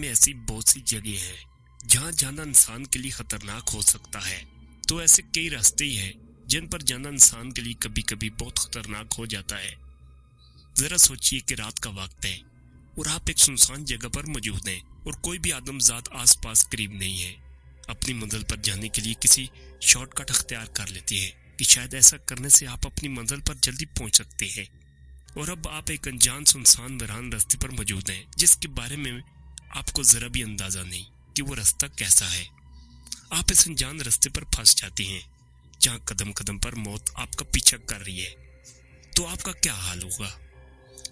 میں ایسی بہت سی جگہ ہیں جہاں جانا انسان کے لیے خطرناک ہو سکتا ہے، تو ایسے کئی راستے ہی ہیں جن پر جانا انسان کے لیے کبھی کبھی بہت خطرناک ہو جاتا ہے۔ ذرا سوچئے کہ رات کا وقت ہے اور آپ ایک سنسان جگہ پر موجود ہیں اور کوئی بھی آدمزاد آس پاس قریب نہیں ہے۔ اپنی منزل پر جانے کے لیے کسی شارٹ کٹ اختیار کر لیتے ہیں کہ شاید ایسا کرنے سے آپ اپنی منزل پر جلدی پہنچ سکتے ہیں، اور اب آپ ایک انجان سنسان ویران راستے پر موجود ہیں جس کے بارے میں آپ کو ذرا بھی اندازہ نہیں کہ وہ راستہ کیسا ہے۔ آپ اس انجان راستے پر پھنس جاتے ہیں جہاں قدم قدم پر موت آپ کا پیچھا کر رہی ہے، تو آپ کا کیا حال ہوگا؟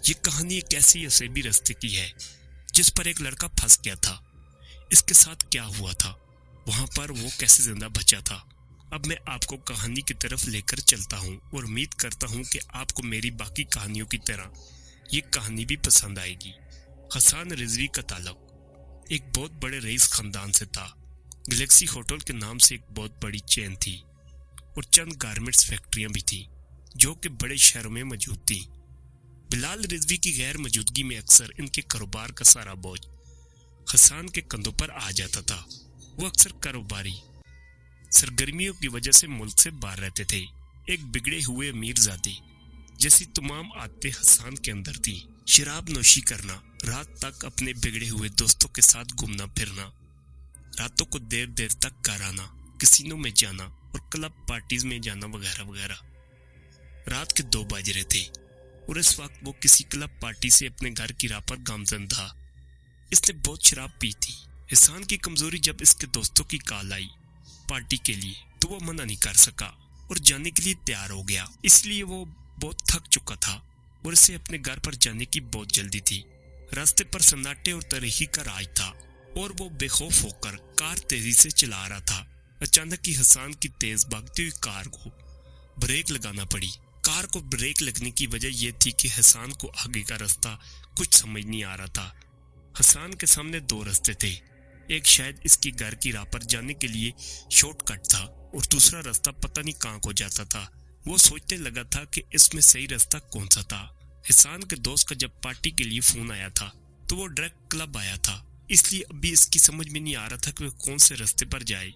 یہ کہانی ایک ایسی اسیبی راستے کی ہے جس پر ایک لڑکا پھنس گیا تھا۔ اس کے ساتھ کیا ہوا تھا، وہاں پر وہ کیسے زندہ بچا تھا، اب میں آپ کو کہانی کی طرف لے کر چلتا ہوں اور امید کرتا ہوں کہ آپ کو میری باقی کہانیوں کی طرح یہ کہانی بھی پسند آئے گی۔ حسان رضوی کا تعلق ایک بہت بڑے رئیس خاندان سے تھا۔ گلیکسی ہوٹل کے نام سے ایک بہت بڑی چین تھی اور چند گارمنٹس فیکٹریاں بھی تھیں جو کہ بڑے شہروں میں موجود تھیں۔ بلال رضوی کی غیر موجودگی میں اکثر ان کے کاروبار کا سارا بوجھ حسان کے کندھوں پر آ جاتا تھا۔ وہ اکثر کاروباری سرگرمیوں کی وجہ سے ملک سے باہر رہتے تھے۔ ایک بگڑے ہوئے امیر زادی جیسی تمام عادتیں حسان کے اندر تھیں۔ شراب نوشی کرنا، رات تک اپنے بگڑے ہوئے دوستوں کے ساتھ گھومنا پھرنا، راتوں کو دیر دیر تک گھر آنا، کسینوں میں جانا اور کلب پارٹیز میں جانا وغیرہ وغیرہ۔ رات کے 2 بج رہے تھے اور اس وقت وہ کسی کلب پارٹی سے اپنے گھر کی راہ پر گامزن تھا۔ اس نے بہت شراب پی تھی۔ حسان کی کمزوری جب اس کے دوستوں کی کال آئی پارٹی کے لیے تو وہ منع نہیں کر سکا اور جانے کے لیے تیار ہو گیا۔ اس لیے وہ بہت تھک چکا تھا اور اسے اپنے گھر پر جانے کی بہت جلدی تھی۔ راستے پر سناٹے اور تاریخی کا راج تھا اور وہ بے خوف ہو کر کار تیزی سے چلا رہا تھا۔ اچانک ہی حسان کی تیز بھاگتی ہوئی کار کو بریک لگانا پڑی۔ کار کو بریک لگنے کی وجہ یہ تھی کہ حسان کو آگے کا راستہ کچھ سمجھ نہیں آ رہا تھا۔ حسان کے سامنے 2 راستے تھے، ایک شاید اس کی گھر کی راہ پر جانے کے لیے شارٹ کٹ تھا اور دوسرا راستہ پتہ نہیں کہاں کو جاتا تھا۔ وہ سوچنے لگا تھا کہ اس میں صحیح راستہ کون سا تھا۔ حسان کے دوست کا جب پارٹی کے لیے فون آیا تھا تو وہ ڈائریکٹ کلب آیا تھا، اس لیے ابھی اس کی سمجھ میں نہیں آ رہا تھا کہ وہ کون سے راستے پر جائے۔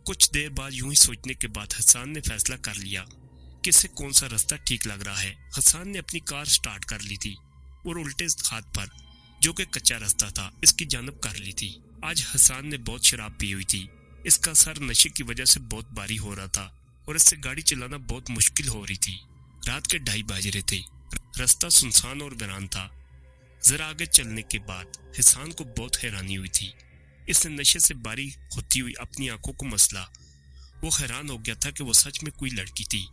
کچھ دیر بعد یوں ہی سوچنے کے بعد حسان نے فیصلہ کر لیا کہ اسے کون سا راستہ ٹھیک لگ رہا ہے۔ حسان نے اپنی کار سٹارٹ کر لی تھی اور الٹے ہاتھ پر جو کہ کچا راستہ تھا اس کی جانب کر لی تھی۔ آج حسان نے بہت شراب پی ہوئی تھی، اس کا سر نشے کی وجہ سے بہت بھاری ہو رہا تھا اور اس سے گاڑی چلانا بہت مشکل ہو رہی تھی۔ رات کے 2:30 بج رہے تھے، راستہ سنسان اور ویران تھا۔ ذرا آگے چلنے کے بعد حسان کو بہت حیرانی ہوئی تھی۔ اس نے نشے سے باری ہوتی ہوئی اپنی آنکھوں کو مسلا۔ وہ حیران ہو گیا تھا کہ وہ سچ میں کوئی لڑکی تھی۔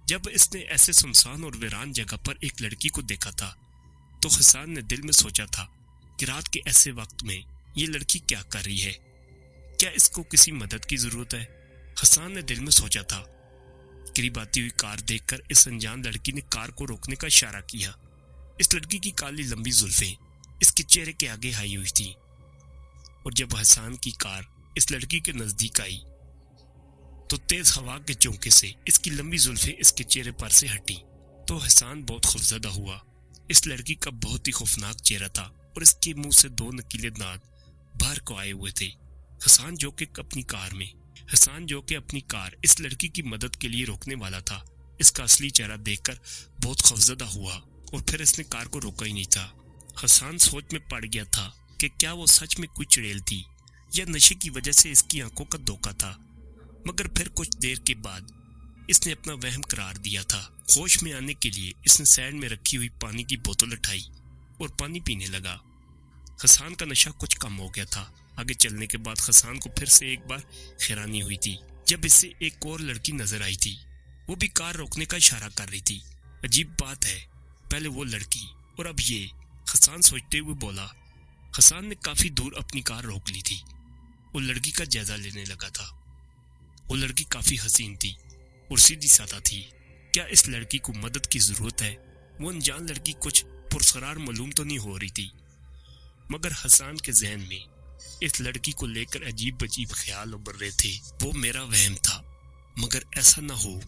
جب اس نے ایسے سنسان اور ویران جگہ پر ایک لڑکی کو دیکھا تھا تو حسان نے دل میں سوچا تھا کہ رات کے ایسے وقت میں یہ لڑکی کیا کر رہی ہے، کیا اس کو کسی مدد کی ضرورت ہے؟ حسان نے دل میں سوچا تھا۔ قریب آتی ہوئی کار دیکھ کر اس انجان لڑکی نے کار کو روکنے کا اشارہ کیا۔ اس لڑکی کی کالی لمبی زلفیں اس کے چہرے کے آگے آئی ہوئی تھی اور جب حسان کی کار اس لڑکی کے نزدیک آئی تو تیز ہوا کے جھونکے سے اس کی لمبی زلفیں اس کے چہرے پر سے ہٹیں تو حسان بہت خوفزدہ ہوا۔ اس لڑکی کا بہت ہی خوفناک چہرہ تھا اور اس کے منہ سے 2 نکیلے دانت باہر کو آئے ہوئے تھے۔ حسان جو کہ اپنی کار اس لڑکی کی مدد کے لیے روکنے والا تھا، اس کا اصلی چہرہ دیکھ کر بہت خوفزدہ ہوا اور پھر اس نے کار کو روکا ہی نہیں تھا۔ حسان سوچ میں پڑ گیا تھا کہ کیا وہ سچ میں کوئی چڑیل تھی یا نشے کی وجہ سے اس کی آنکھوں کا دھوکہ تھا، مگر پھر کچھ دیر کے بعد اس نے اپنا وہم قرار دیا تھا۔ ہوش میں آنے کے لیے اس نے سائڈ میں رکھی ہوئی پانی کی بوتل اٹھائی اور پانی پینے لگا۔ حسان کا نشہ کچھ کم ہو گیا تھا۔ آگے چلنے کے بعد حسان کو پھر سے ایک بار حیرانی ہوئی تھی جب اسے ایک اور لڑکی نظر آئی تھی، وہ بھی کار روکنے کا اشارہ کر رہی تھی۔ عجیب بات ہے، پہلے وہ لڑکی اور اب یہ، حسان سوچتے ہوئے بولا۔ حسان نے کافی دور اپنی کار روک لی تھی اور لڑکی کا جائزہ لینے لگا تھا۔ وہ لڑکی کافی حسین تھی اور سیدھی سادہ تھی۔ کیا اس لڑکی کو مدد کی ضرورت ہے؟ وہ انجان لڑکی کچھ پرسرار معلوم تو نہیں ہو رہی تھی، مگر حسان کے ذہن میں اس لڑکی کو لے کر عجیب خیال ابھر رہے تھے۔ وہ میرا وہم تھا، مگر ایسا نہ ہو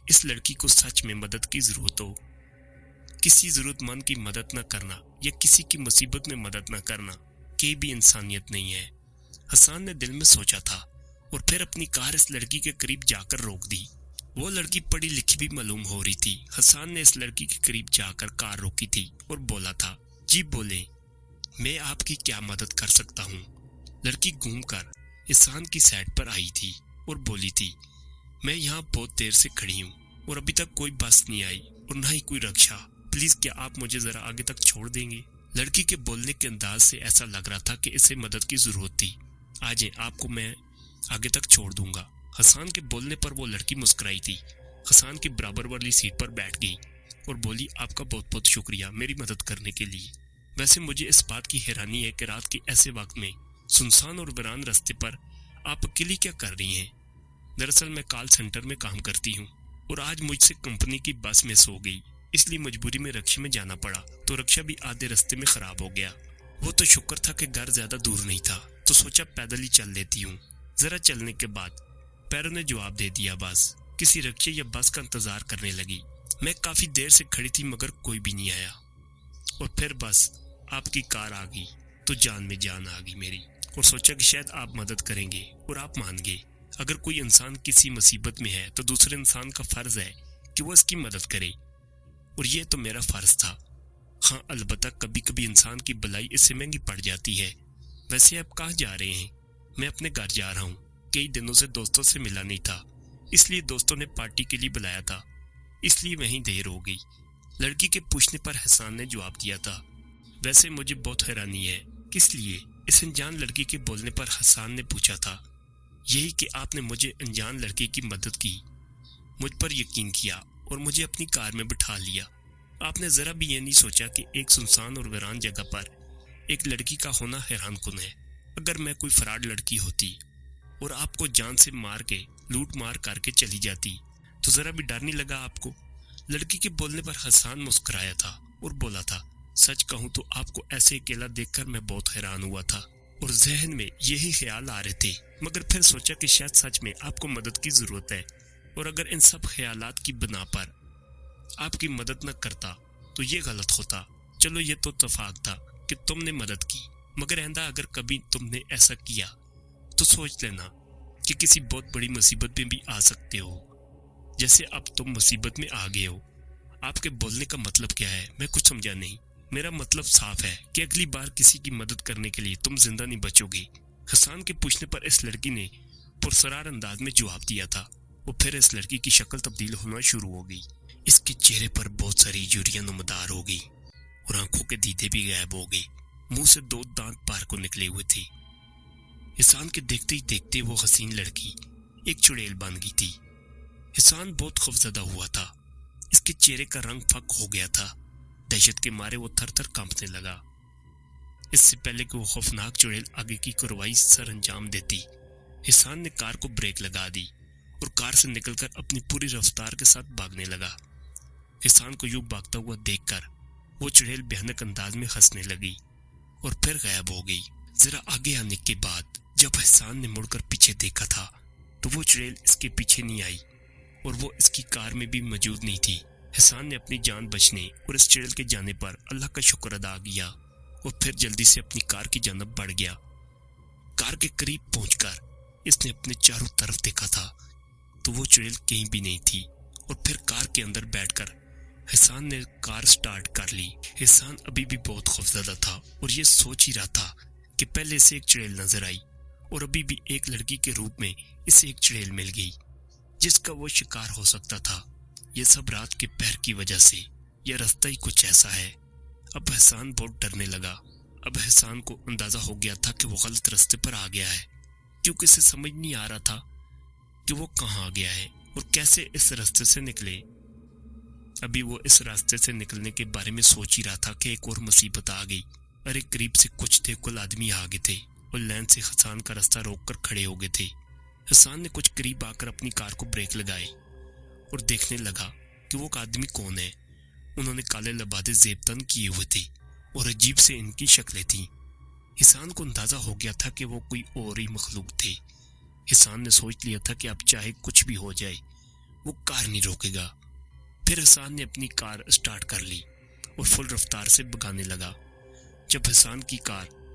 اس لڑکی کو سچ میں مدد کی ضرورت ہو۔ کسی ضرورت مند کی مدد نہ کرنا یا کسی کی مصیبت میں مدد نہ کرنا کی بھی انسانیت نہیں ہے، حسان نے دل میں سوچا تھا، اور پھر اپنی کار اس لڑکی کے قریب جا کر روک دی۔ وہ لڑکی پڑھی لکھی بھی معلوم ہو رہی تھی۔ حسان نے اس لڑکی کے قریب جا کر کار روکی تھی اور بولا تھا، جی بولیں، میں آپ کی کیا مدد کر سکتا ہوں؟ لڑکی گھوم کر حسان کی سائڈ پر آئی تھی اور بولی تھی، میں یہاں بہت دیر سے کھڑی ہوں اور ابھی تک کوئی بس نہیں آئی اور نہ ہی کوئی رکشا، پلیز کیا آپ مجھے ذرا آگے تک چھوڑ دیں گے؟ لڑکی کے بولنے کے انداز سے ایسا لگ رہا تھا کہ اسے مدد کی ضرورت تھی۔ آ جائیں، آپ کو میں آگے تک چھوڑ دوں گا۔ حسان کے بولنے پر وہ لڑکی مسکرائی تھی، حسان کی برابر والی سیٹ پر بیٹھ گئی اور بولی، آپ کا بہت بہت شکریہ میری مدد کرنے کے لیے۔ ویسے مجھے اس بات کی حیرانی ہے کہ رات کے ایسے وقت میں سنسان اور ویران راستے پر آپ اکیلی کیا کر رہی ہیں؟ دراصل میں کال سینٹر میں کام کرتی ہوں اور آج مجھ سے کمپنی کی بس مس ہو گئی، اس لیے مجبوری میں رکشے میں جانا پڑا، تو رکشا بھی آدھے راستے میں خراب ہو گیا۔ وہ تو شکر تھا کہ گھر زیادہ دور نہیں تھا، تو سوچا پیدل ہی چل لیتی ہوں۔ ذرا چلنے کے بعد پیروں نے جواب دے دیا، بس کسی رکشے یا بس کا انتظار کرنے لگی۔ میں کافی دیر سے کھڑی تھی مگر کوئی بھی نہیں آیا، اور پھر بس آپ کی کار آ گئی تو جان میں جان آ گئی میری، اور سوچا کہ شاید آپ مدد کریں گے اور آپ مان گے۔ اگر کوئی انسان کسی مصیبت میں ہے تو دوسرے انسان کا فرض ہے کہ وہ اس کی مدد کرے، اور یہ تو میرا فرض تھا۔ ہاں البتہ کبھی کبھی انسان کی بلائی اس سے مہنگی پڑ جاتی ہے۔ ویسے آپ کہاں جا رہے ہیں؟ میں اپنے گھر جا رہا ہوں، کئی دنوں سے دوستوں سے ملا نہیں تھا، اس لیے دوستوں نے پارٹی کے لیے بلایا تھا، اس لیے وہیں دیر ہو گئی۔ لڑکی کے پوچھنے پر حسان نے جواب دیا تھا، ویسے مجھے بہت حیرانی ہے۔ کس لیے؟ اس انجان لڑکی کے بولنے پر حسان نے پوچھا تھا۔ یہی کہ آپ نے مجھے انجان لڑکی کی مدد کی، مجھ پر یقین کیا اور مجھے اپنی کار میں بٹھا لیا۔ آپ نے ذرا بھی یہ نہیں سوچا کہ ایک سنسان اور ویران جگہ پر ایک لڑکی کا ہونا حیران کن ہے۔ اگر میں کوئی فراڈ لڑکی ہوتی اور آپ کو جان سے مار کے لوٹ مار کر کے چلی جاتی تو ذرا بھی ڈر نہیں لگا آپ کو؟ لڑکی کے بولنے پر حسان مسکرایا تھا اور بولا تھا، سچ کہوں تو آپ کو ایسے اکیلا دیکھ کر میں بہت حیران ہوا تھا اور ذہن میں یہی خیال آ رہے تھے، مگر پھر سوچا کہ شاید سچ میں آپ کو مدد کی ضرورت ہے، اور اگر ان سب خیالات کی بنا پر آپ کی مدد نہ کرتا تو یہ غلط ہوتا۔ چلو یہ تو اتفاق تھا کہ تم نے مدد کی، مگر آئندہ اگر کبھی تم نے ایسا کیا تو سوچ لینا کہ کسی بہت بڑی مصیبت میں بھی آ سکتے ہو، جیسے اب تم مصیبت میں آ گئے ہو۔ آپ کے بولنے کا مطلب کیا ہے؟ میں کچھ سمجھا نہیں۔ میرا مطلب صاف ہے کہ اگلی بار کسی کی مدد کرنے کے لیے تم زندہ نہیں بچو گے۔ حسان کے پوچھنے پر اس لڑکی نے پرسرار انداز میں جواب دیا تھا، اور پھر اس لڑکی کی شکل تبدیل ہونا شروع ہو گئی۔ اس کے چہرے پر بہت ساری جھریاں نمودار ہو گئی اور آنکھوں کے دیدے بھی غائب ہو گئے، منہ سے 2 دانت باہر کو نکلے ہوئے تھے۔ حسان کے دیکھتے ہی دیکھتے وہ حسین لڑکی ایک چڑیل بن گئی تھی۔ حسان بہت خوفزدہ ہوا تھا، اس کے چہرے کا رنگ پھک ہو گیا تھا، دہشت کے مارے وہ تھر تھر کانپنے لگا۔ اس سے پہلے کہ وہ خوفناک چڑیل آگے کی کارروائی سر انجام دیتی، حسان نے کار کو بریک لگا دی اور کار سے نکل کر اپنی پوری رفتار کے ساتھ بھاگنے لگا۔ حسان کو یوں بھاگتا ہوا دیکھ کر وہ چڑیل بھیانک انداز میں ہنسنے لگی اور پھر غائب ہو گئی۔ ذرا آگے آنے کے بعد جب حسان نے مڑ کر پیچھے دیکھا تھا تو وہ چڑیل اس کے پیچھے نہیں آئی اور وہ اس کی کار میں بھی موجود نہیں تھی۔ حسان نے اپنی جان بچنے اور اس چڑیل کے جانے پر اللہ کا شکر ادا کیا اور پھر جلدی سے اپنی کار کی جانب بڑھ گیا۔ کار کے قریب پہنچ کر اس نے اپنے چاروں طرف دیکھا تھا تو وہ چڑیل کہیں بھی نہیں تھی، اور پھر کار کے اندر بیٹھ کر حسان نے کار سٹارٹ کر لی۔ حسان ابھی بھی بہت خوفزدہ تھا اور یہ سوچ ہی رہا تھا کہ پہلے سے ایک چڑیل نظر آئی اور ابھی بھی ایک لڑکی کے روپ میں اسے ایک چڑیل مل گئی جس کا وہ شکار ہو سکتا تھا۔ یہ سب رات کے پہر کی وجہ سے، یہ راستہ ہی کچھ ایسا ہے۔ اب حسان بہت ڈرنے لگا۔ اب حسان کو اندازہ ہو گیا تھا کہ وہ غلط راستے پر آ گیا ہے، کیونکہ اسے سمجھ نہیں آ رہا تھا کہ وہ کہاں آ گیا ہے اور کیسے اس راستے سے نکلے۔ ابھی وہ اس راستے سے نکلنے کے بارے میں سوچ ہی رہا تھا کہ ایک اور مصیبت آ گئی۔ ارے قریب سے کچھ تھے، کل آدمی آ گئے تھے اور لین سے حسان کا راستہ روک کر کھڑے ہو گئے تھے۔ حسان نے کچھ قریب آ کر اپنی کار کو بریک لگائے اور دیکھنے لگا کہ وہ آدمی کون ہے۔ انہوں نے کالے لبادے زیب تن کیے ہوئے تھے اور عجیب سے ان کی شکلیں تھیں۔ حسان کو اندازہ ہو گیا تھا کہ وہ کوئی اور ہی مخلوق تھے۔ حسان نے سوچ لیا تھا کہ اب چاہے کچھ بھی ہو جائے وہ کار نہیں روکے گا۔ پھر حسان نے اپنی کار سٹارٹ کر لی اور فل رفتار سے بھگانے لگا۔ جب حسان کی کار